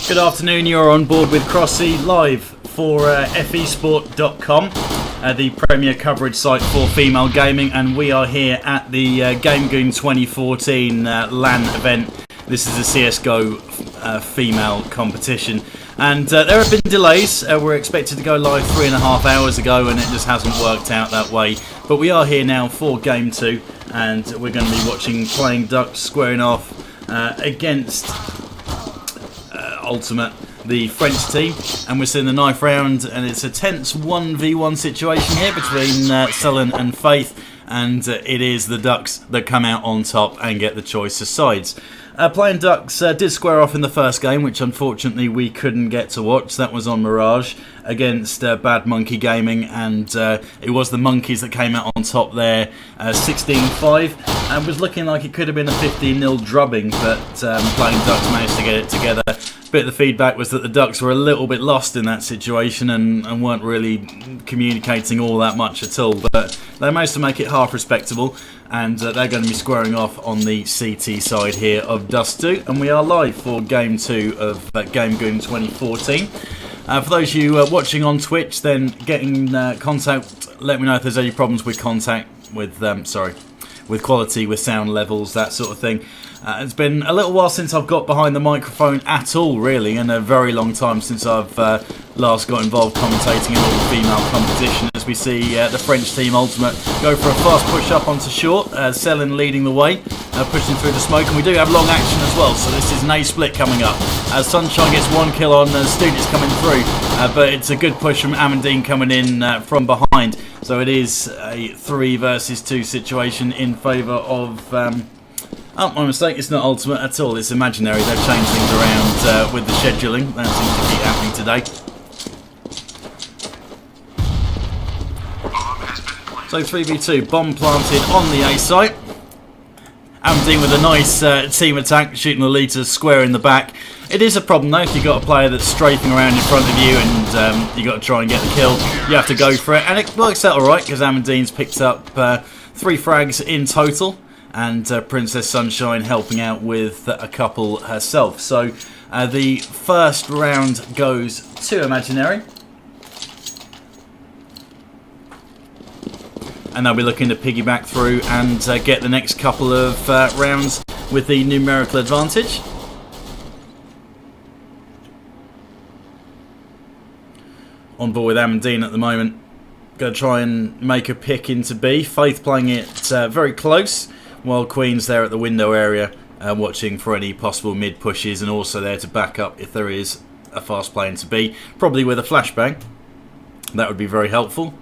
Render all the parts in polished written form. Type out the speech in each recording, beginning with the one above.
Good afternoon, you're on board with Crossy live for fesportcom, the premier coverage site for female gaming, and we are here at the Gamegune 2014 LAN event. This is a CSGO female competition, and there have been delays. We're expected to go live 3.5 hours ago and it just hasn't worked out that way, but we are here now for game 2 and we're going to be watching Playing Ducks squaring off against Ultimate, the French team, and we're seeing the 9th round, and it's a tense 1v1 situation here between Selin and Faith, and it is the Ducks that come out on top and get the choice of sides. Playing Ducks did square off in the first game, which unfortunately we couldn't get to watch. That was on Mirage against Bad Monkey Gaming, and it was the Monkeys that came out on top there, 16-5, and was looking like it could have been a 15-0 drubbing, but Playing Ducks managed to get it together. Bit of the feedback was that the Ducks were a little bit lost in that situation and weren't really communicating all that much at all, but they managed to make it half respectable, and they're going to be squaring off on the CT side here of Dust 2, and we are live for Game 2 of Gamegune 2014. For those of you watching on Twitch, then get in contact, let me know if there's any problems with with quality, with sound levels, that sort of thing. It's been a little while since I've got behind the microphone at all, really, and a very long time since I've last got involved commentating in all the female competition, as we see the French team Ultimate go for a fast push up onto short, Selin leading the way, pushing through the smoke, and we do have long action as well, so this is an A-split coming up. Sunshine gets 1 kill on Students coming through, but it's a good push from Amandine coming in from behind, so it is a 3 versus 2 situation in favour of... Oh, my mistake, it's not Ultimate at all, it's Imaginary. They've changed things around with the scheduling. That seems to keep happening today. So 3v2, bomb planted on the A site. Amandine with a nice team attack, shooting the leader square in the back. It is a problem though, if you've got a player that's strafing around in front of you and you've got to try and get the kill, you have to go for it. And it works out alright, because Amandine's picked up 3 frags in total, and Princess Sunshine helping out with a couple herself. So the first round goes to Imaginary, and they'll be looking to piggyback through and get the next couple of rounds with the numerical advantage. On board with Amandine at the moment, going to try and make a pick into B. Faith playing it very close, while Queen's there at the window area watching for any possible mid pushes, and also there to back up if there is a fast play into B, probably with a flashbang. That would be very helpful.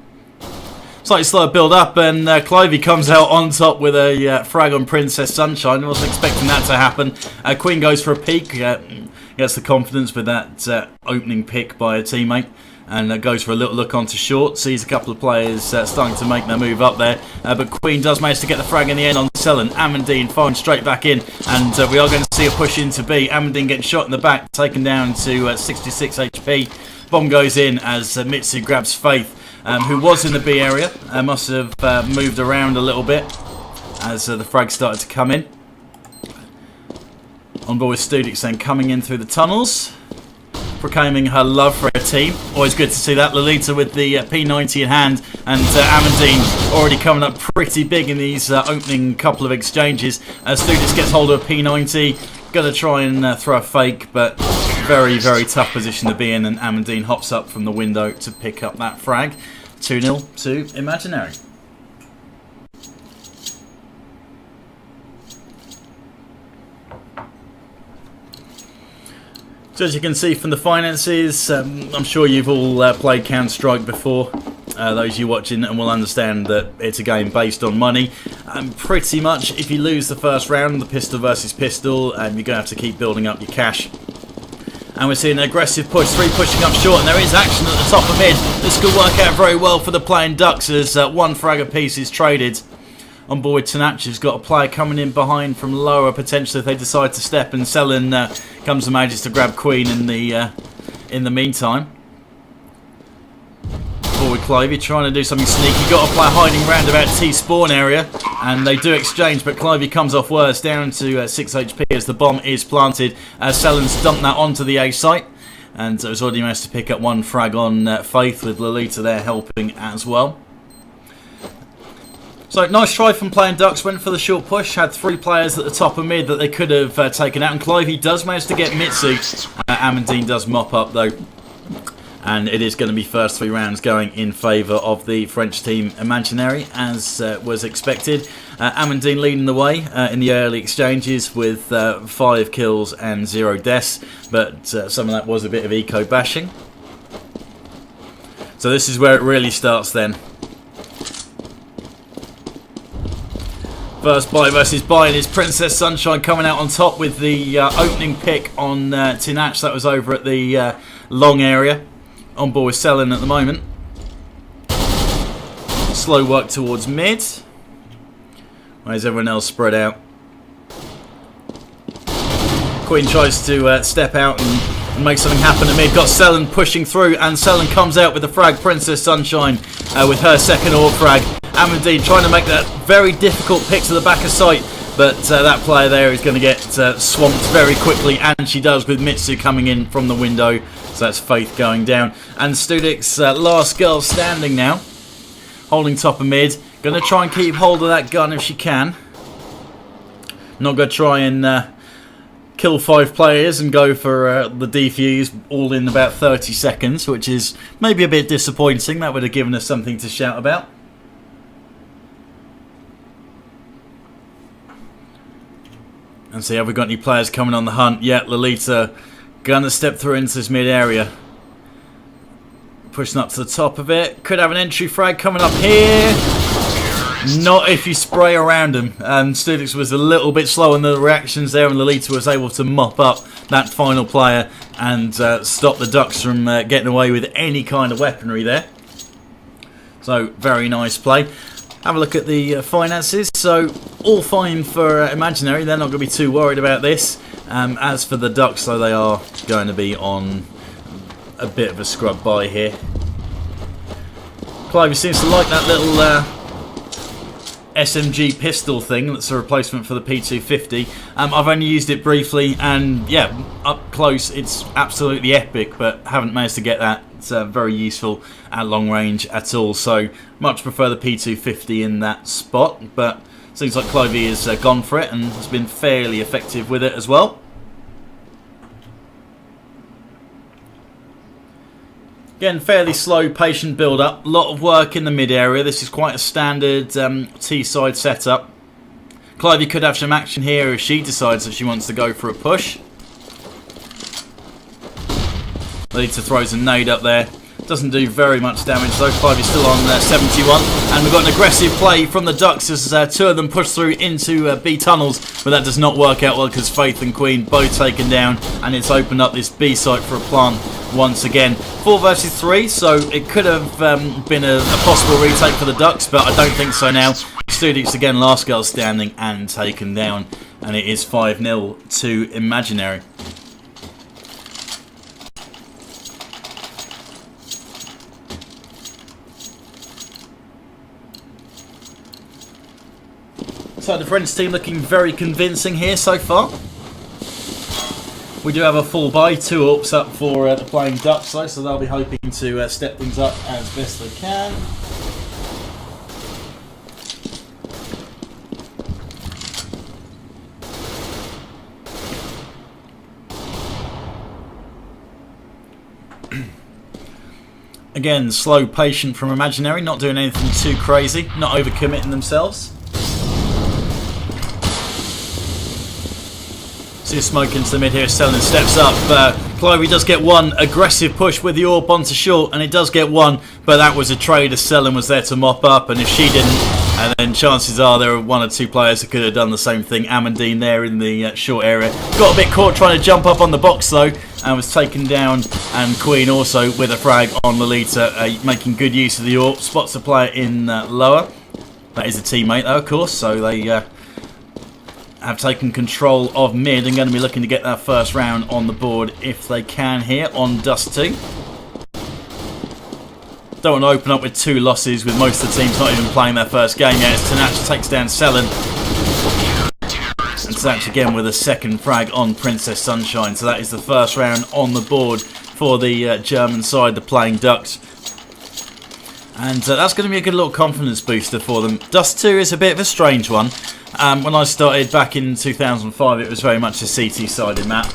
Slightly slow build up, and Clivey comes out on top with a frag on Princess Sunshine. I wasn't expecting that to happen. Queen goes for a peek, gets the confidence with that opening pick by a teammate, and goes for a little look onto short, sees a couple of players starting to make their move up there, but Queen does manage to get the frag in the end on Selin. Amandine firing straight back in, and we are going to see a push into B. Amandine getting shot in the back, taken down to 66 HP. Bomb goes in as Mitsu grabs Faith, who was in the B area, must have moved around a little bit as the frag started to come in. On board with Studix then coming in through the tunnels, proclaiming her love for her team. Always good to see that. Lolita with the P90 in hand, and Amandine already coming up pretty big in these opening couple of exchanges. Studix gets hold of a P90, going to try and throw a fake, but very, very tough position to be in, and Amandine hops up from the window to pick up that frag. 2-0 to Imaginary. So as you can see from the finances, I'm sure you've all played Counter-Strike before. Those of you watching and will understand that it's a game based on money. Pretty much, if you lose the first round, the pistol versus pistol, you're going to have to keep building up your cash. And we're seeing an aggressive push, 3 pushing up short, and there is action at the top of mid. This could work out very well for the Playing Ducks as 1 frag apiece is traded. On board with Tanachi's got a player coming in behind from lower, potentially if they decide to step, and Selin comes and manages to grab Queen in the meantime. forward Clivey, trying to do something sneaky. Got to play a hiding round about T-spawn area, and they do exchange, but Clivey comes off worse, down to 6 HP as the bomb is planted. Sellen's dumped that onto the A site, and it was already managed to pick up one frag on Faith, with Lolita there helping as well. So, nice try from playing Ducks, went for the short push, had 3 players at the top of mid that they could have taken out, and Clivey does manage to get Mitsu. Amandine does mop up though, and it is going to be first 3 rounds going in favour of the French team Imaginary, as was expected. Amandine leading the way in the early exchanges with 5 kills and 0 deaths, but some of that was a bit of eco bashing. So this is where it really starts then. First buy versus buy, and it's Princess Sunshine coming out on top with the opening pick on Tinach. That was over at the long area. On board with Sellen at the moment. Slow work towards mid. Where's everyone else spread out? Queen tries to step out and make something happen at mid. Got Sellen pushing through, and Sellen comes out with the frag. Princess Sunshine with her second AWP frag. Amandine trying to make that very difficult pick to the back of sight, but that player there is going to get swamped very quickly, and she does, with Mitsu coming in from the window. So that's Faith going down, and Studik's last girl standing now, holding top of mid. Going to try and keep hold of that gun if she can. Not going to try and kill 5 players and go for the defuse all in about 30 seconds, which is maybe a bit disappointing. That would have given us something to shout about. And see, have we got any players coming on the hunt? Yeah, Lolita gonna step through into this mid area. Pushing up to the top of it. Could have an entry frag coming up here. Not if you spray around him. Studix was a little bit slow in the reactions there, and Lolita was able to mop up that final player and stop the Ducks from getting away with any kind of weaponry there. So, very nice play. Have a look at the finances. So, all fine for Imaginary. They're not going to be too worried about this. As for the Ducks, though, they are going to be on a bit of a scrub buy here. Clivey seems to like that little SMG pistol thing. That's a replacement for the P250. I've only used it briefly, and yeah, up close it's absolutely epic, but haven't managed to get that. It's very useful at long range at all, so much prefer the P250 in that spot, but seems like Clivey has gone for it and has been fairly effective with it as well. Again, fairly slow, patient build-up. A lot of work in the mid-area. This is quite a standard T-side setup. Clivey could have some action here if she decides that she wants to go for a push. Lolita throws a nade up there. Doesn't do very much damage though. Clivey's still on 71. And we've got an aggressive play from the Ducks as 2 of them push through into B tunnels. But that does not work out well because Faith and Queen both taken down. And it's opened up this B site for a plant once again. 4 versus 3, so it could have been a possible retake for the Ducks, but I don't think so now. Studix again, last girl standing and taken down. And it is 5-0 to Imaginary. So the French team looking very convincing here so far. We do have a full buy, 2 AWPs up for the playing Ducks though, so they'll be hoping to step things up as best they can. Again, slow, patient from Imaginary, not doing anything too crazy, not overcommitting themselves. See a smoke into the mid here, Sellen steps up. Clivey does get one aggressive push with the AWP onto short, and it does get one, but that was a trade as Sellen was there to mop up, and if she didn't, and then chances are there were 1 or 2 players that could have done the same thing. Amandine there in the short area. Got a bit caught trying to jump up on the box though, and was taken down, and Queen also with a frag on Lolita, making good use of the AWP. Spots a player in lower. That is a teammate though, of course, so they have taken control of mid and going to be looking to get that first round on the board if they can here on Dust 2. Don't want to open up with 2 losses with most of the teams not even playing their first game yet. As Tanach takes down Selen. And Tanach again with a second frag on Princess Sunshine. So that is the first round on the board for the German side, the Playing Ducks. And that's going to be a good little confidence booster for them. Dust 2 is a bit of a strange one. When I started back in 2005, it was very much a CT-sided map.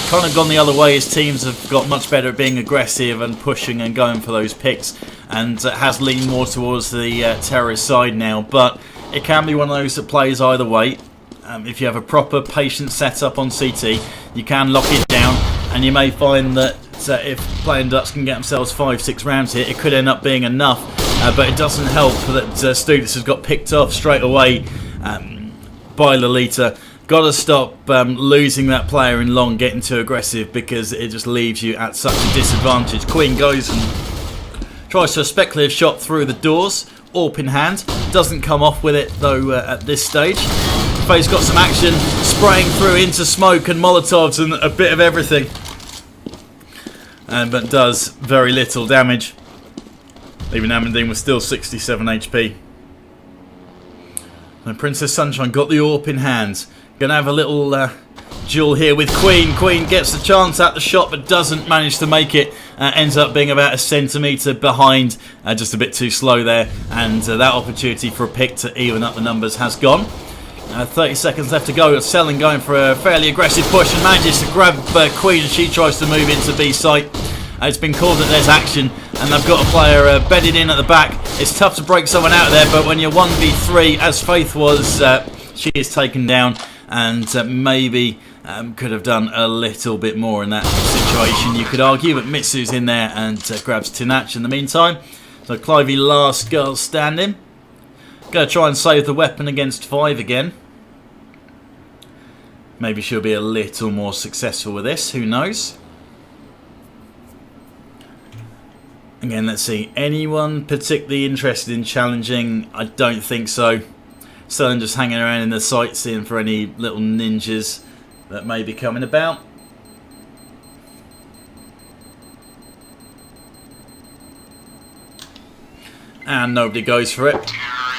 Kind of gone the other way as teams have got much better at being aggressive and pushing and going for those picks, and has leaned more towards the terrorist side now. But it can be one of those that plays either way. If you have a proper patient setup on CT, you can lock it down, and you may find that if Playing Ducks can get themselves 5-6 rounds here, it could end up being enough. But it doesn't help that Students has got picked off straight away by Lolita. Got to stop losing that player in long, getting too aggressive, because it just leaves you at such a disadvantage. Queen goes and tries for a speculative shot through the doors, AWP in hand. Doesn't come off with it though at this stage. Faye's got some action, spraying through into smoke and Molotovs and a bit of everything. But does very little damage. Even Amandine was still 67 HP. And Princess Sunshine got the AWP in hand. Gonna have a little duel here with Queen. Queen gets the chance at the shot but doesn't manage to make it. Ends up being about a centimetre behind. Just a bit too slow there. And that opportunity for a pick to even up the numbers has gone. 30 seconds left to go. Selen going for a fairly aggressive push and manages to grab Queen, and she tries to move into B site. It's been called that there's action, and they've got a player bedded in at the back. It's tough to break someone out of there, but when you're 1v3, as Faith was, she is taken down, and maybe could have done a little bit more in that situation, you could argue. But Mitsu's in there and grabs Tanach in the meantime. So Clivey, last girl standing. Going to try and save the weapon against 5 again. Maybe she'll be a little more successful with this, who knows. Again, let's see. Anyone particularly interested in challenging? I don't think so. Selen just hanging around in the sight, seeing for any little ninjas that may be coming about. And nobody goes for it.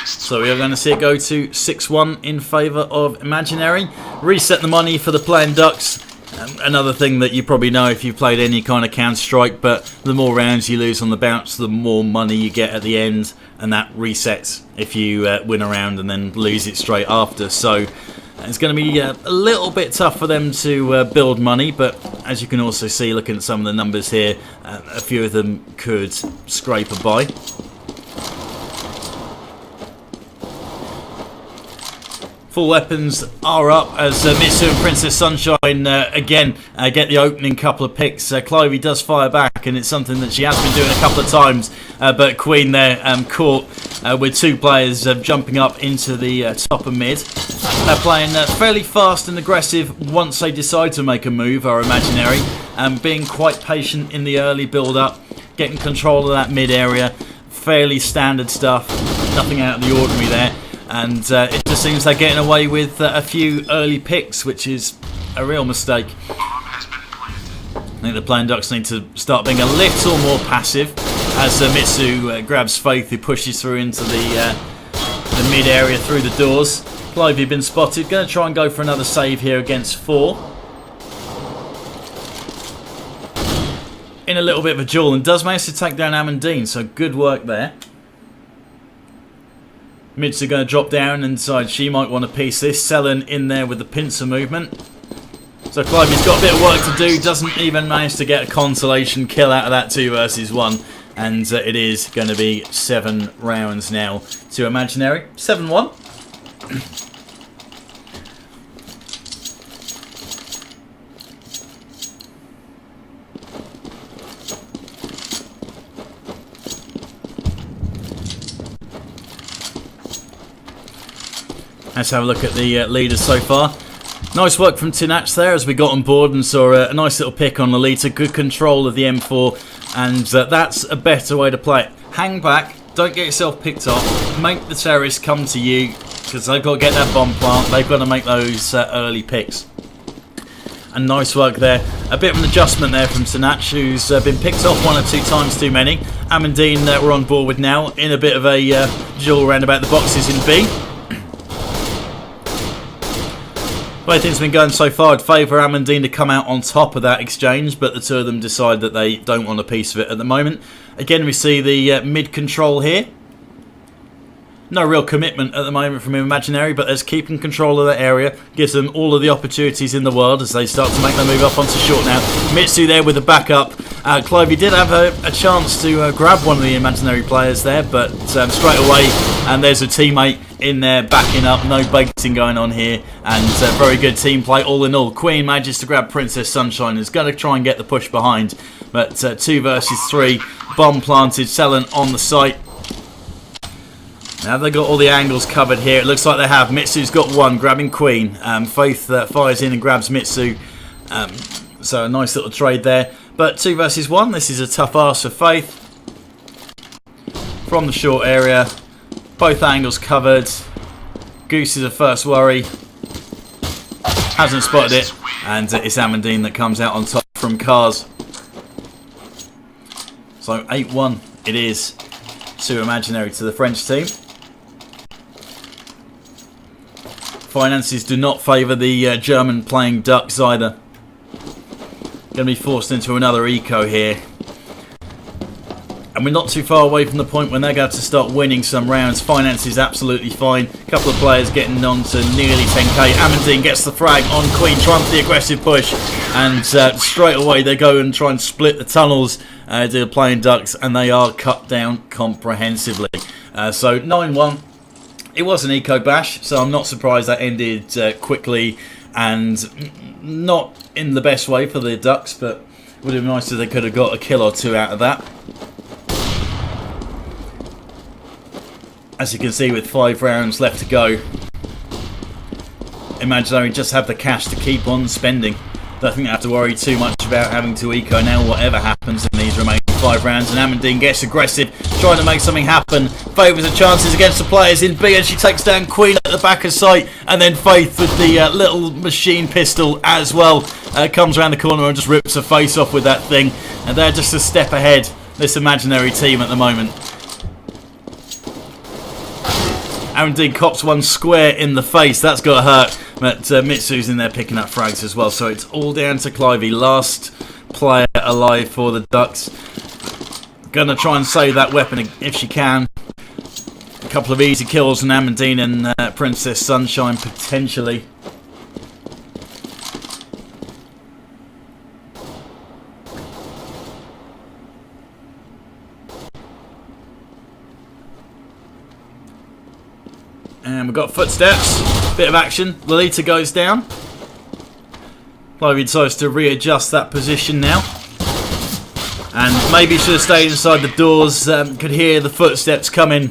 So we are going to see it go to 6-1 in favour of Imaginary. Reset the money for the Playing Ducks. Another thing that you probably know if you've played any kind of Counter-Strike, but the more rounds you lose on the bounce, the more money you get at the end, and that resets if you win a round and then lose it straight after. So it's going to be a little bit tough for them to build money, but as you can also see, looking at some of the numbers here, a few of them could scrape a buy. Full weapons are up as Mitsu and Princess Sunshine again get the opening couple of picks. Clivey does fire back, and it's something that she has been doing a couple of times. But Queen there caught with 2 players jumping up into the top and mid. They're playing fairly fast and aggressive once they decide to make a move, are Imaginary. Being quite patient in the early build-up, getting control of that mid area. Fairly standard stuff, nothing out of the ordinary there. And it just seems they're getting away with a few early picks, which is a real mistake. I think the Playing Ducks need to start being a little more passive as Mitsu grabs Faith, who pushes through into the mid area through the doors. Clivey been spotted. Going to try and go for another save here against 4. In a little bit of a duel, and does manage to take down Amandine, so good work there. Mitsu going to drop down inside. She might want to piece this. Selen in there with the pincer movement. So Clivey's got a bit of work to do. Doesn't even manage to get a consolation kill out of that 2 versus 1. And it is going to be 7 rounds now to Imaginary. 7-1. Let's have a look at the leaders so far. Nice work from Tanach there as we got on board and saw a nice little pick on Lolita. Good control of the M4, and that's a better way to play it. Hang back, don't get yourself picked off, make the terrorists come to you, because they've got to get that bomb plant, they've got to make those early picks. And nice work there. A bit of an adjustment there from Tanach, who's been picked off 1 or 2 times too many. Amandine we're on board with now in a bit of a duel around about the boxes in B. Both things have been going so far. I'd favour Amandine to come out on top of that exchange, but the two of them decide that they don't want a piece of it at the moment. Again, we see the mid control here. No real commitment at the moment from Imaginary, but there's keeping control of that area. Gives them all of the opportunities in the world as they start to make their move up onto short now. Mitsu there with the backup. Clivey did have a chance to grab one of the Imaginary players there, but straight away, and there's a teammate in there backing up. No baiting going on here, and very good team play all in all. Queen manages to grab Princess Sunshine, is going to try and get the push behind, but 2 versus 3. Bomb planted, Selen on the site. Now they've got all the angles covered here. It looks like they have. Mitsu's got one, grabbing Queen. Faith fires in and grabs Mitsu. So a nice little trade there. But 2 versus 1. This is a tough ask for Faith. From the short area. Both angles covered. Goose is a first worry. Hasn't spotted it. And it's Amandine that comes out on top from Cars. So 8-1 it is to Imaginary to the French team. Finances do not favour the German playing ducks either. Going to be forced into another eco here. And we're not too far away from the point when they're going to start winning some rounds. Finances absolutely fine. A couple of players getting on to nearly 10k. Amandine gets the frag on Queen, trying for the aggressive push. And straight away they go and try and split the tunnels to the playing ducks. And they are cut down comprehensively. So 9-1. It was an eco bash, so I'm not surprised that ended quickly and not in the best way for the Ducks, but it would have been nice if they could have got a kill or 2 out of that. As you can see, with 5 rounds left to go, Imaginary just have the cash to keep on spending. Don't think they have to worry too much about having to eco now, whatever happens in these remaining 5 rounds. And Amandine gets aggressive, trying to make something happen. Favours the chances against the players in B, and she takes down Queen at the back of sight. And then Faith with the little machine pistol as well comes around the corner and just rips her face off with that thing. And they're just a step ahead, this Imaginary team at the moment. Amandine cops one square in the face. That's got to hurt. But Mitsu's in there picking up frags as well. So it's all down to Clivey. Last player alive for the Ducks. Going to try and save that weapon if she can. A couple of easy kills on Amandine and Princess Sunshine potentially. And we've got footsteps, bit of action. Lolita goes down. Clivey decides to readjust that position now. And maybe should have stayed inside the doors. Could hear the footsteps coming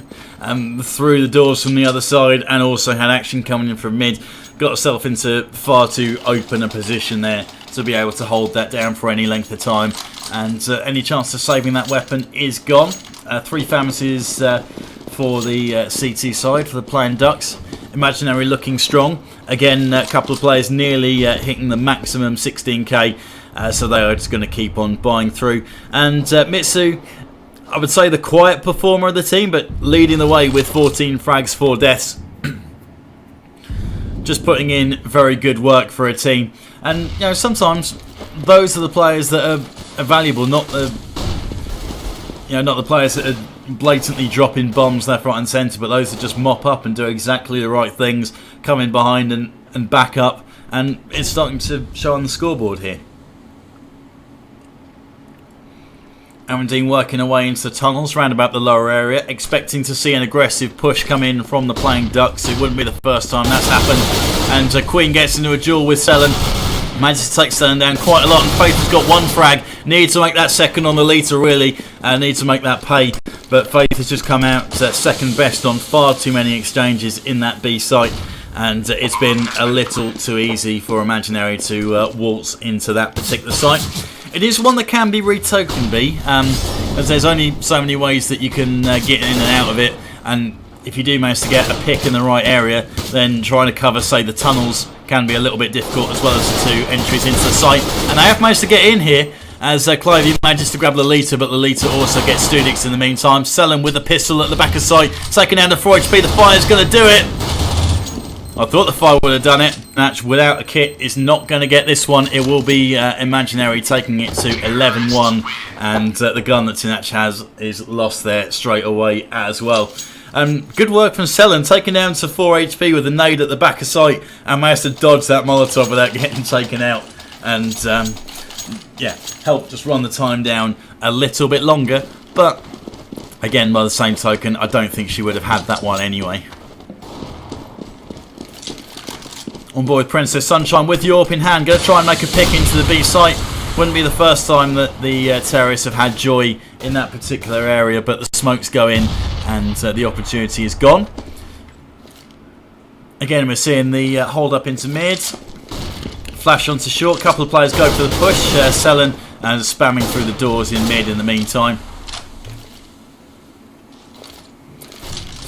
through the doors from the other side, and also had action coming in from mid. Got herself into far too open a position there to be able to hold that down for any length of time. And any chance of saving that weapon is gone. 3 famises for the CT side, for the playing Ducks. Imaginary looking strong. Again, a couple of players nearly hitting the maximum 16k, so they are just going to keep on buying through. And Mitsu, I would say the quiet performer of the team, but leading the way with 14 frags, 4 deaths. Just putting in very good work for a team. And you know, sometimes those are the players that are valuable, not the players that are blatantly dropping bombs left, right and centre, but those that just mop up and do exactly the right things, come in behind and back up, and it's starting to show on the scoreboard here. Amandine working away into the tunnels round about the lower area, expecting to see an aggressive push come in from the playing Ducks. It wouldn't be the first time that's happened. And Queen gets into a duel with Selen. Manages to take Selen down quite a lot, and Faith has got 1 frag. Needs to make that second on the Lita, really. Needs to make that pay. But Faith has just come out second best on far too many exchanges in that B site. And it's been a little too easy for Imaginary to waltz into that particular site. It is one that can be retokened B, as there's only so many ways that you can get in and out of it. And if you do manage to get a pick in the right area, then trying to cover, say, the tunnels can be a little bit difficult, as well as the 2 entries into the site. And they have managed to get in here, as Clivey manages to grab Lolita, but Lolita also gets Studix in the meantime. Selen with the pistol at the back of sight, taking down to 4 HP. The fire's going to do it. I thought the fire would have done it. Natch without a kit is not going to get this one. It will be Imaginary taking it to 11-1, and the gun that Tinach has is lost there straight away as well. Good work from Selen, taking down to 4 HP with a nade at the back of sight, and managed to dodge that Molotov without getting taken out. And yeah, helped just run the time down a little bit longer. But again, by the same token, I don't think she would have had that one anyway. On board with Princess Sunshine with Yorp in hand. Going to try and make a pick into the B site. Wouldn't be the first time that the terrorists have had joy in that particular area, but the smokes go in and the opportunity is gone. Again, we're seeing the hold up into mid. Flash onto short. Couple of players go for the push. Selen and spamming through the doors in mid in the meantime.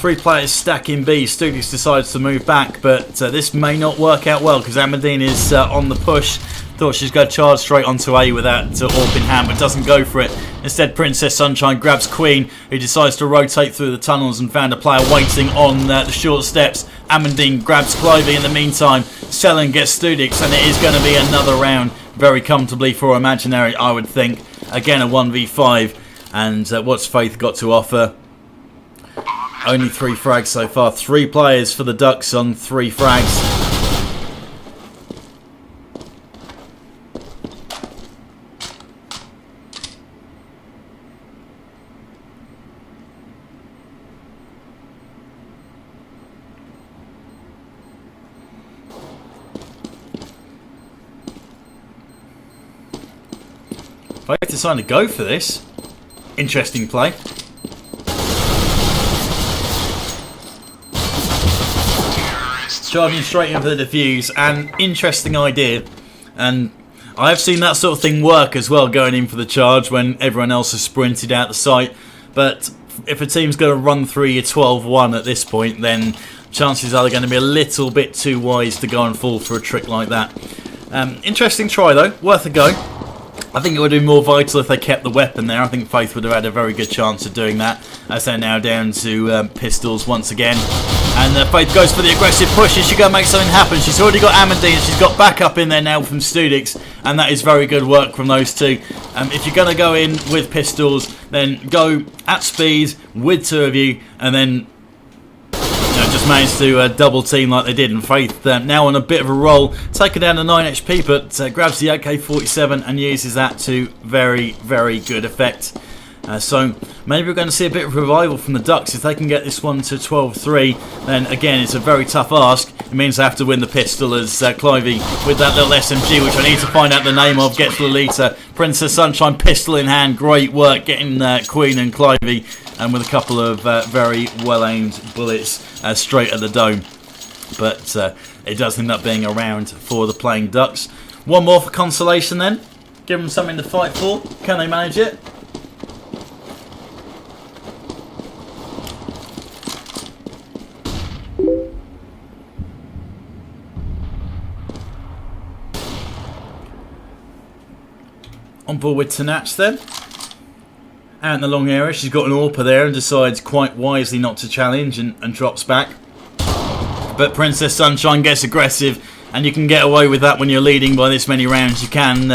3 players stack in B. Studix decides to move back, but this may not work out well because Amandine is on the push. Thought she's going to charge straight onto A with that AWP in hand, but doesn't go for it. Instead, Princess Sunshine grabs Queen, who decides to rotate through the tunnels and found a player waiting on the short steps. Amandine grabs Clivey in the meantime. Selen gets Studix, and it is going to be another round very comfortably for Imaginary, I would think. Again, a 1v5, and what's Faith got to offer? Only 3 frags so far. 3 players for the Ducks on 3 frags. Faith decided to go for this. Interesting play. Charging straight in for the defuse, and interesting idea, and I have seen that sort of thing work as well, going in for the charge when everyone else has sprinted out the site. But if a team's going to run through your 12-1 at this point, then chances are they're going to be a little bit too wise to go and fall for a trick like that. Interesting try though, worth a go. I think it would have been more vital if they kept the weapon there. I think Faith would have had a very good chance of doing that, as they're now down to pistols once again. And Faith goes for the aggressive push. She's going to make something happen. She's already got Amandine. She's got backup in there now from Studix, and that is very good work from those two. If you're going to go in with pistols, then go at speed with 2 of you, and then just managed to double team like they did. And Faith now on a bit of a roll, taking down to 9 HP, but grabs the AK-47 and uses that to very, very good effect. So maybe we're going to see a bit of revival from the Ducks. If they can get this one to 12-3, then again it's a very tough ask. It means they have to win the pistol, as Clivey with that little SMG, which I need to find out the name of, gets Lolita. Princess Sunshine pistol in hand. Great work getting Queen and Clivey, and with a couple of very well aimed bullets straight at the dome. But it does end up being a round for the playing Ducks. One more for consolation then. Give them something to fight for. Can they manage it? On board with Tinach then. Out in the long area, she's got an AWP there and decides quite wisely not to challenge and drops back. But Princess Sunshine gets aggressive, and you can get away with that when you're leading by this many rounds. You can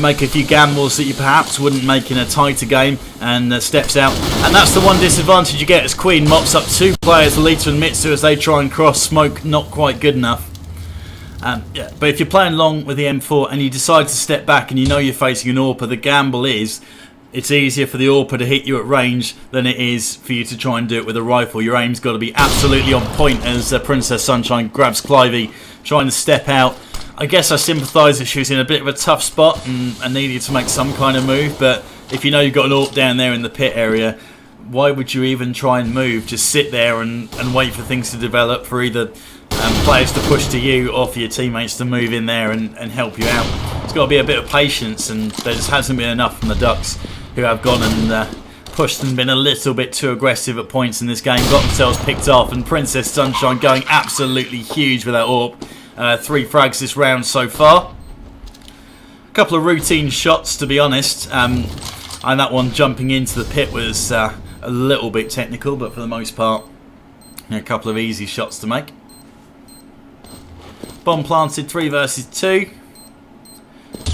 make a few gambles that you perhaps wouldn't make in a tighter game, and steps out. And that's the one disadvantage you get as Queen mops up 2 players, Lolita and Mitsu, as they try and cross. Smoke not quite good enough. Yeah, but if you're playing long with the M4 and you decide to step back and you know you're facing an AWPer, the gamble is it's easier for the AWPer to hit you at range than it is for you to try and do it with a rifle. Your aim's got to be absolutely on point, as Princess Sunshine grabs Clivey, trying to step out. I guess I sympathise if she was in a bit of a tough spot and needed to make some kind of move, but if you know you've got an AWP down there in the pit area, why would you even try and move? Just sit there and wait for things to develop, for either players to push to you or for your teammates to move in there and help you out. It's got to be a bit of patience, and there just hasn't been enough from the Ducks, who have gone and pushed and been a little bit too aggressive at points in this game, got themselves picked off, and Princess Sunshine going absolutely huge with that AWP. 3 frags this round so far. A couple of routine shots, to be honest. And that one jumping into the pit was a little bit technical, but for the most part, a couple of easy shots to make. Bomb planted, 3 versus 2.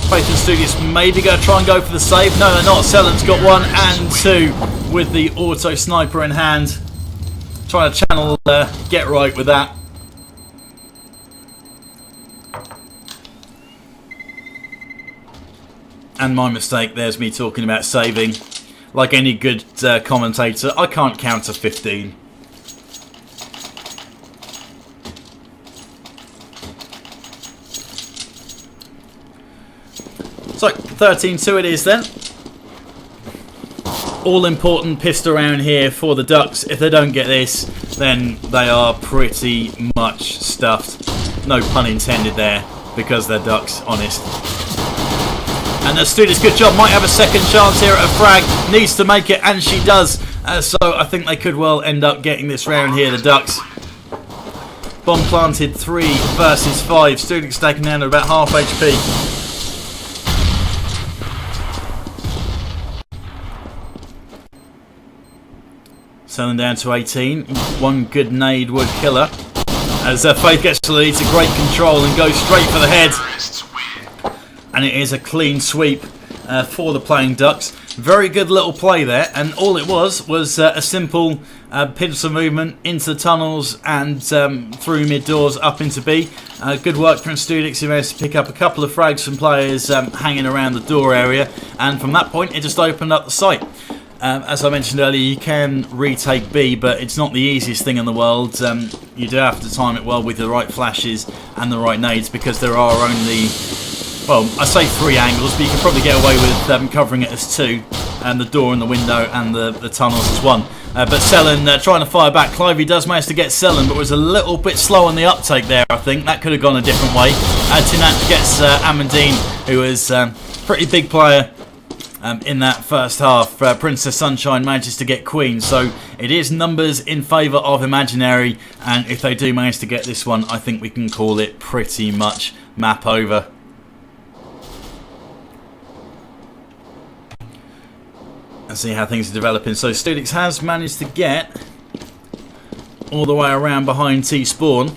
Faith and Studious maybe going to try and go for the save. No, they're not. Sellen's got 1 and 2 with the auto sniper in hand. Trying to channel get right with that. And my mistake, there's me talking about saving. Like any good commentator, I can't count to 15. So, 13-2 it is then. All important pissed around here for the Ducks. If they don't get this, then they are pretty much stuffed. No pun intended there, because they're Ducks, honest. And the Studious, good job, might have a second chance here at a frag. Needs to make it, and she does. So I think they could well end up getting this round here, the Ducks. Bomb planted, 3 versus 5. Studious taken down to about half HP. Selling down to 18. One good nade would kill her. As Faith gets to the lead, to great control and goes straight for the head. And it is a clean sweep for the playing Ducks. Very good little play there. And all it was a simple pincer movement into the tunnels and through mid doors up into B. Good work from Studix, who managed to pick up a couple of frags from players hanging around the door area. And from that point, it just opened up the site. As I mentioned earlier, you can retake B, but it's not the easiest thing in the world. You do have to time it well with the right flashes and the right nades, because there are only, well, I say 3 angles, but you can probably get away with covering it as 2, and the door and the window and the tunnels as 1. But Sellen trying to fire back. Clivey does manage to get Sellen, but was a little bit slow on the uptake there, I think. That could have gone a different way. Tinat gets Amandine, who is a pretty big player in that first half. Princess Sunshine manages to get Queen, so it is numbers in favour of Imaginary, and if they do manage to get this one, I think we can call it pretty much map over. Let's see how things are developing. So Studix has managed to get all the way around behind T-Spawn.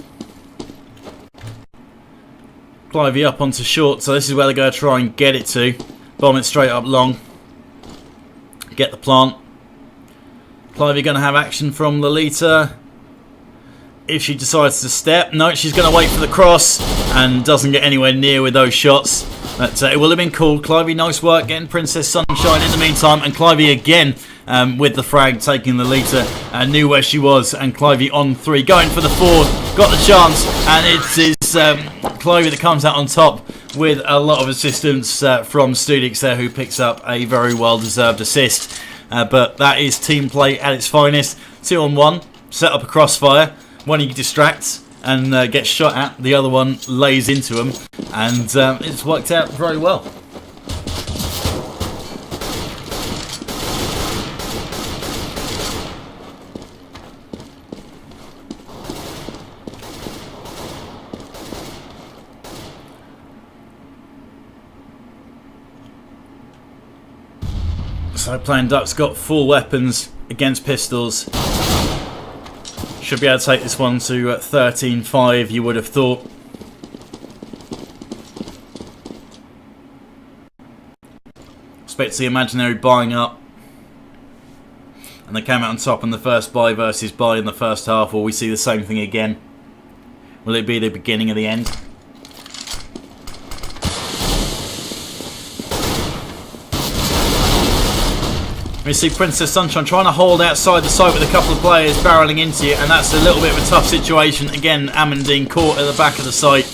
Clivey up onto short, so this is where they're going to try and get it to. Bomb it straight up long. Get the plant. Clivey going to have action from Lolita. If she decides to step. No, she's going to wait for the cross. And doesn't get anywhere near with those shots. But it will have been cool. Clivey, nice work getting Princess Sunshine in the meantime. And Clivey again with the frag taking Lolita. Knew where she was. And Clivey on 3. Going for the 4. Got the chance. And it is Clivey that comes out on top, with a lot of assistance from Studix there, who picks up a very well-deserved assist. But that is team play at its finest. 2 on 1, set up a crossfire. One he distracts and gets shot at. The other one lays into him, and it's worked out very well. So playing Ducks got full weapons against pistols. Should be able to take this one to 13-5, you would have thought. Expect to see Imaginary buying up. And they came out on top in the first buy versus buy in the first half. Will we see the same thing again? Will it be the beginning of the end? We see Princess Sunshine trying to hold outside the site with a couple of players barrelling into you, and that's a little bit of a tough situation. Again, Amandine caught at the back of the site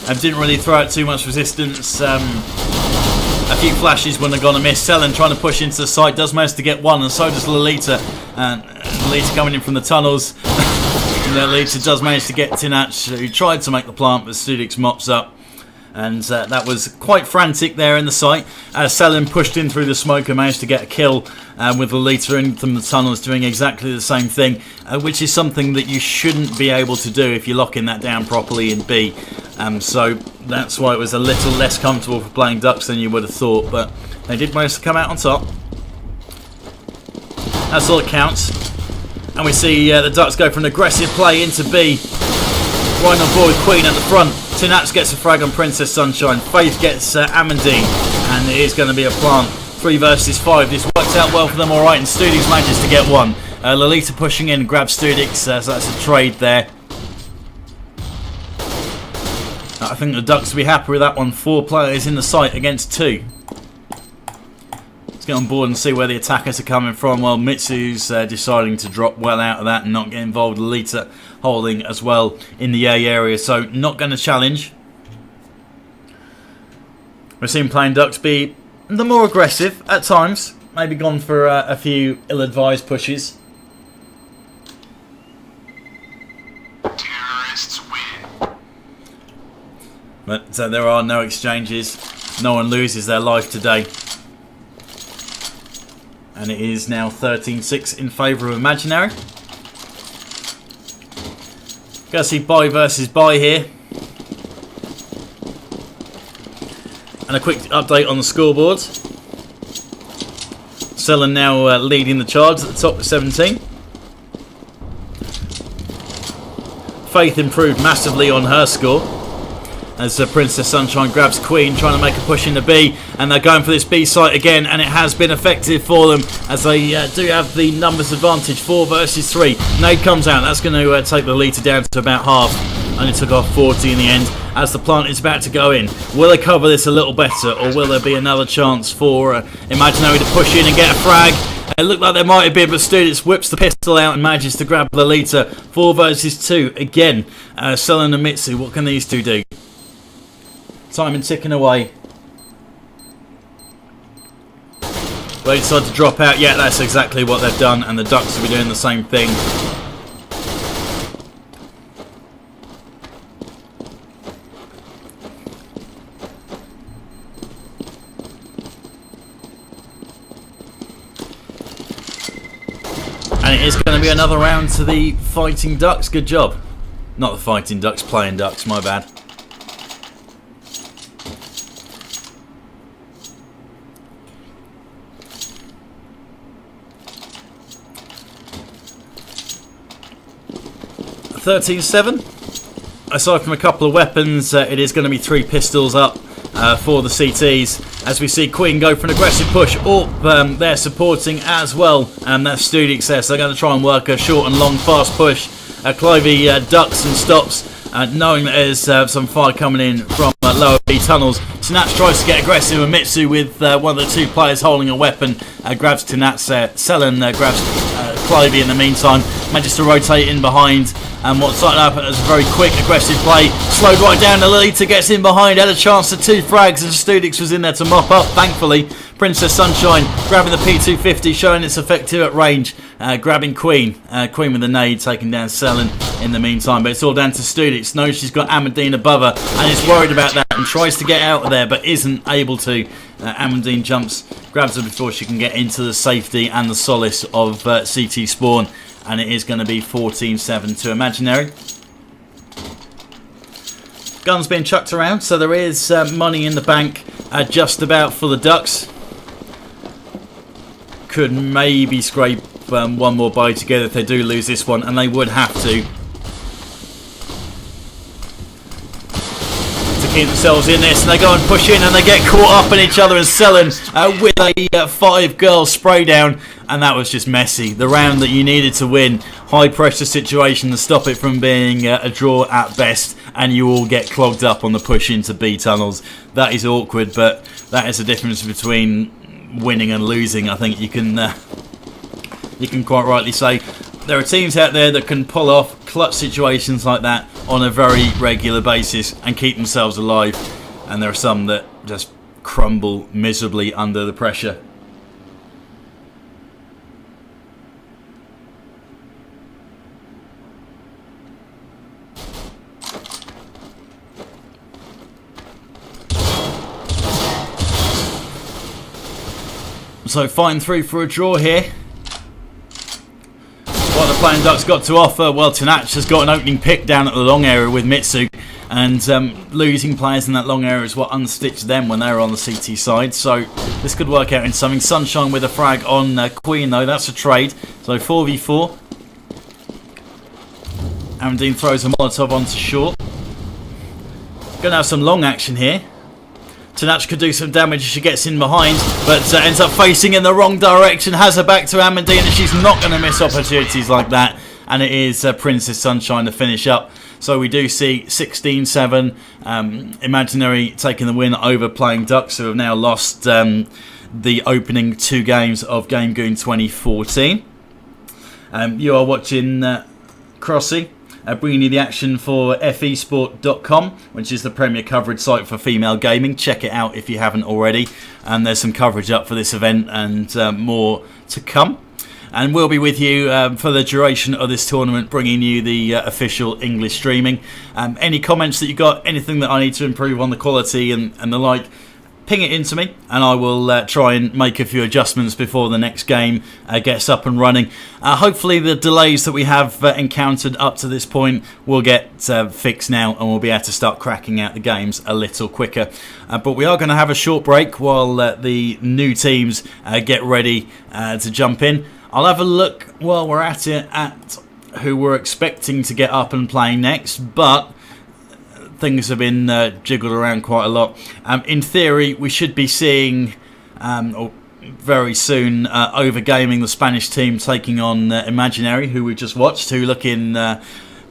and didn't really throw out too much resistance. A few flashes wouldn't have gone amiss. Sellen trying to push into the site, does manage to get one, and so does Lolita. And Lolita coming in from the tunnels. And Lolita does manage to get Tinach, who tried to make the plant, but Studix mops up. And that was quite frantic there in the site. Selen pushed in through the smoke and managed to get a kill with Lolita in from the tunnels doing exactly the same thing, which is something that you shouldn't be able to do if you're locking that down properly in B. So that's why it was a little less comfortable for playing Ducks than you would have thought, but they did manage to come out on top. That's all that counts. And we see the Ducks go for an aggressive play into B. Right on board with Queen at the front. Tinats gets a frag on Princess Sunshine. Faith gets Amandine. And it is going to be a plant. 3 versus 5. This worked out well for them alright. And Studix manages to get one. Lolita pushing in, grabs Studix. So that's a trade there. I think the Ducks will be happy with that one. 4 players in the site against 2. Let's get on board and see where the attackers are coming from. Well, Mitsu's deciding to drop well out of that and not get involved. Lolita holding as well in the A area, so not going to challenge. We've seen playing Ducks be the more aggressive at times. Maybe gone for a few ill-advised pushes. Terrorists win. But there are no exchanges. No one loses their life today. And it is now 13-6 in favour of Imaginary. Go see buy versus buy here. And a quick update on the scoreboard. Selen now leading the charge at the top with 17. Faith improved massively on her score as Princess Sunshine grabs Queen, trying to make a push into B, and they're going for this B site again, and it has been effective for them as they do have the numbers advantage. 4 versus 3. Nade comes out. That's going to take the leader down to about half. Only took off 40 in the end as the plant is about to go in. Will they cover this a little better, or will there be another chance for Imaginary to push in and get a frag? It looked like there might have been, but Studix whips the pistol out and manages to grab the leader. 4 versus 2 again. Selen and Mitsu, what can these two do? Time ticking away. They decide to drop out. Yeah, that's exactly what they've done, and the Ducks will be doing the same thing. And it is going to be another round to the Fighting Ducks. Good job. Not the Fighting Ducks, playing Ducks, my bad. $13-7. Aside from a couple of weapons, it is going to be 3 pistols up for the CTs as we see Queen go for an aggressive push. They're supporting as well, and that's Studix there, so they're going to try and work a short and long fast push. Clivey ducks and stops, knowing that there's some fire coming in from lower B tunnels. Tinats tries to get aggressive, and Mitsu with one of the 2 players holding a weapon grabs Tinats. Selen grabs Clivey in the meantime, manages to rotate in behind, and what started up as a very quick aggressive play slowed right down. The Lolita gets in behind, had a chance to 2 frags, and Studix was in there to mop up. Thankfully, Princess Sunshine grabbing the P250, showing it's effective at range, grabbing Queen. Queen with the nade, taking down Selen in the meantime, but it's all down to Studix. Knows she's got Amandine above her and is worried about that and tries to get out of there but isn't able to. Amandine jumps, grabs her before she can get into the safety and the solace of CT spawn, and it is going to be 14-7 to Imaginary. Guns being chucked around, so there is money in the bank just about for the Ducks. Could maybe scrape one more buy together if they do lose this one, and they would have to keep themselves in this, and they go and push in and they get caught up in each other, and Selen with a 5-girl spray down, and that was just messy. The round that you needed to win, high pressure situation to stop it from being a draw at best, and you all get clogged up on the push into B tunnels. That is awkward, but that is the difference between winning and losing. I think you can quite rightly say there are teams out there that can pull off clutch situations like that on a very regular basis and keep themselves alive, and there are some that just crumble miserably under the pressure. So fine through for a draw here. What the Playing Ducks got to offer? Well, Tanach has got an opening pick down at the long area with Mitsu, and losing players in that long area is what unstitched them when they were on the CT side. So this could work out in something. Sunshine with a frag on Queen though, that's a trade. So 4v4. Amandine throws a Molotov onto short. Gonna have some long action here. Tanach could do some damage if she gets in behind, but ends up facing in the wrong direction. Has her back to Amandine, and she's not going to miss opportunities like that. And it is Princess Sunshine to finish up. So we do see 16-7. Imaginary taking the win over Playing Ducks, who have now lost the opening 2 games of Gamegune 2014. You are watching Crossy. Bringing you the action for fesportcom, which is the premier coverage site for female gaming. Check it out if you haven't already. And there's some coverage up for this event and more to come. And we'll be with you for the duration of this tournament, bringing you the official English streaming. Any comments that you got, anything that I need to improve on the quality and the like, ping it into me, and I will try and make a few adjustments before the next game gets up and running. Hopefully the delays that we have encountered up to this point will get fixed now, and we'll be able to start cracking out the games a little quicker. But we are going to have a short break while the new teams get ready to jump in. I'll have a look while we're at it at who we're expecting to get up and playing next, but things have been jiggled around quite a lot. In theory, we should be seeing very soon Overgaming, the Spanish team, taking on Imaginary, who we just watched, who look in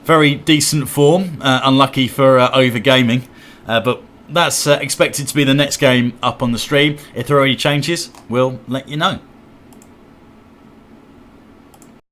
very decent form. Unlucky for Overgaming, but that's expected to be the next game up on the stream. If there are any changes, we'll let you know.